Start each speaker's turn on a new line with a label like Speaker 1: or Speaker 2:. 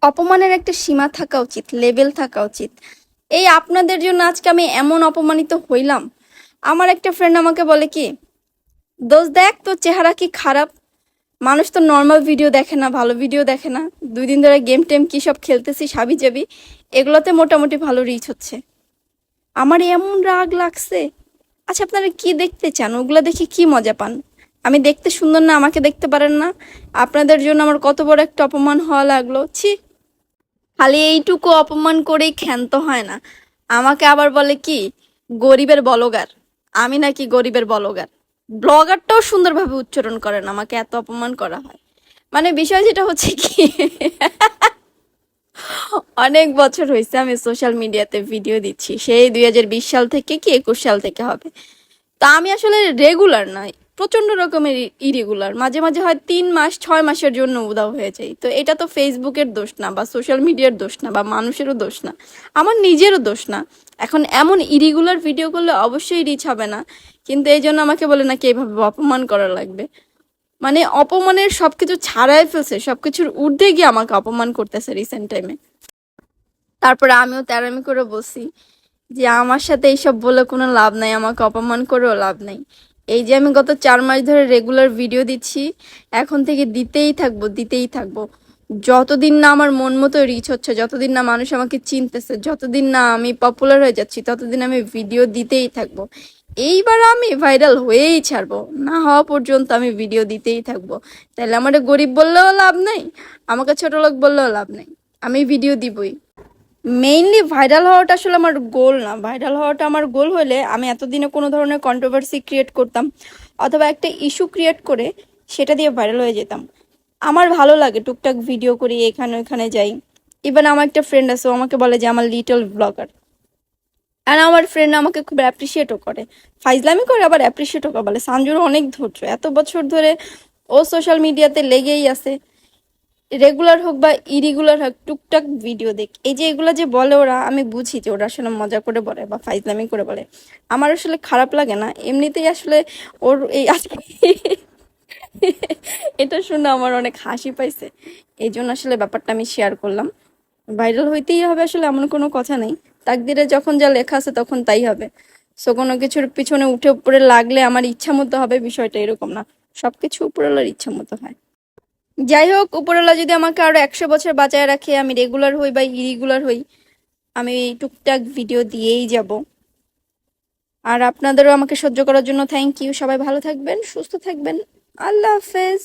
Speaker 1: অপমানের একটা সীমা থাকা উচিত, লেভেল থাকা উচিত। এই আপনাদের জন্য আজকে আমি এমন অপমানিত হইলাম। আমার একটা ফ্রেন্ড আমাকে বলে কি, দোস্ত দেখ তোর চেহারা কি খারাপ, মানুষ তো নর্মাল ভিডিও দেখে না, ভালো ভিডিও দেখে না, 2 দিন ধরে গেম টেম কি সব খেলতেছিস হাবি জাবি, এগুলোতে মোটামুটি ভালো রিচ হচ্ছে। আমার এমন রাগ লাগছে। আচ্ছা আপনারা কি দেখতে চান? ওগুলো দেখে কি মজা পান? আমি দেখতে সুন্দর না, আমাকে দেখতে পারেন না? আপনাদের জন্য আমার কত বড় একটা অপমান হওয়া লাগলো, ছি। খালি এইটুকু অপমান করেই ক্ষান্ত হয় না, আমাকে আবার বলে কি গরিবের বলগার। আমি নাকি গরিবের বলগার? ব্লগারটাও সুন্দরভাবে উচ্চারণ করেন, আমাকে এত অপমান করা হয়। মানে বিষয় যেটা হচ্ছে কি, অনেক বছর হয়েছে আমি সোশ্যাল মিডিয়াতে ভিডিও দিচ্ছি, সেই 2020 সাল থেকে কি 21 সাল থেকে হবে। তা আমি আসলে রেগুলার নয়, প্রচন্ড রকমের ইরেগুলার, মাঝে মাঝে হয় 3 মাস 6 মাসের জন্য উধাও হয়ে যায়। তো এটা তো ফেসবুকের দোষ না, বা সোশ্যাল মিডিয়ার দোষ না, বা মানুষেরও দোষ না, আমার নিজেরও দোষ না। এখন এমন ইরেগুলার ভিডিও করলে অবশ্যই রিচ হবে না, কিন্তু এই জন্য আমাকে বলে নাকি এইভাবে অপমান করা লাগবে। মানে অপমানের সবকিছু ছাড়াই ফেলছে, সবকিছুর ঊর্ধ্বে গিয়ে আমাকে অপমান করতেছে রিসেন্ট টাইমে। তারপরে আমিও তেরামি করে বলছি যে আমার সাথে এইসব বলে কোনো লাভ নাই, আমাকে অপমান করেও লাভ নাই। এই যে আমি গত 4 মাস ধরে রেগুলার ভিডিও দিচ্ছি, এখন থেকে দিতেই থাকবো, দিতেই থাকবো। যতদিন না আমার মন মতো রিচ হচ্ছে, যতদিন না মানুষ আমাকে চিনতেছে, যতদিন না আমি পপুলার হয়ে যাচ্ছি, ততদিন আমি ভিডিও দিতেই থাকবো। এইবার আমি ভাইরাল হয়েই ছাড়বো, না হওয়া পর্যন্ত আমি ভিডিও দিতেই থাকবো। তাহলে আমার গরিব বললেও লাভ নাই, আমাকে ছোট লোক বললেও লাভ নাই, আমি ভিডিও দিবই। মেইনলি ভাইরাল হওয়াটা আসলে আমার গোল না। ভাইরাল হওয়াটা আমার গোল হলে আমি এতদিনে কোনো ধরনের কন্ট্রোভার্সি ক্রিয়েট করতাম, অথবা একটা ইস্যু ক্রিয়েট করে সেটা দিয়ে ভাইরাল হয়ে যেতাম। আমার ভালো লাগে টুকটাক ভিডিও করি, এখানে ওখানে যাই। ইভেন আমার একটা ফ্রেন্ড আছে, ও আমাকে বলে যে আমার লিটল ব্লগার। আর আমার ফ্রেন্ড আমাকে খুব অ্যাপ্রিসিয়েটও করে, ফাইজলামি করে আবার অ্যাপ্রিসিয়েটও করে, বলে সানজুর অনেক ধৈর্য, এত বছর ধরে ও সোশ্যাল মিডিয়াতে লেগেই আছে, রেগুলার হোক বা ইরেগুলার হোক টুকটাক ভিডিও দেখ। এই যে এগুলা যে বলে ওরা, আমি বুঝি যে ওরা আসলে মজা করে বলে বা ফাইজলামি করে বলে, আমার আসলে খারাপ লাগে না এমনিতেই। আসলে ওর এই আজকে এটা শুনে আমার অনেক হাসি পাইছে, এই জন্য আসলে ব্যাপারটা আমি শেয়ার করলাম। ভাইরাল হইতেই হবে আসলে, এমন কোনো কথা নেই। তাকদিরে যখন যা লেখা আছে তখন তাই হবে। সো কোনো কিছুর পিছনে উঠে উপরে লাগলে আমার ইচ্ছা মতো হবে, বিষয়টা এরকম না। সবকিছু উপরওয়ালার ইচ্ছা মতো হয়। যাই হোক, উপরওয়ালা যদি আমাকে আরো 100 বছর বাঁচায় রাখে, আমি রেগুলার হই বা ইরেগুলার হই, আমি টুকটাক ভিডিও দিয়েই যাব। আর আপনাদেরও আমাকে সহ্য করার জন্য থ্যাংক ইউ। সবাই ভালো থাকবেন, সুস্থ থাকবেন। আল্লাহ হাফেজ।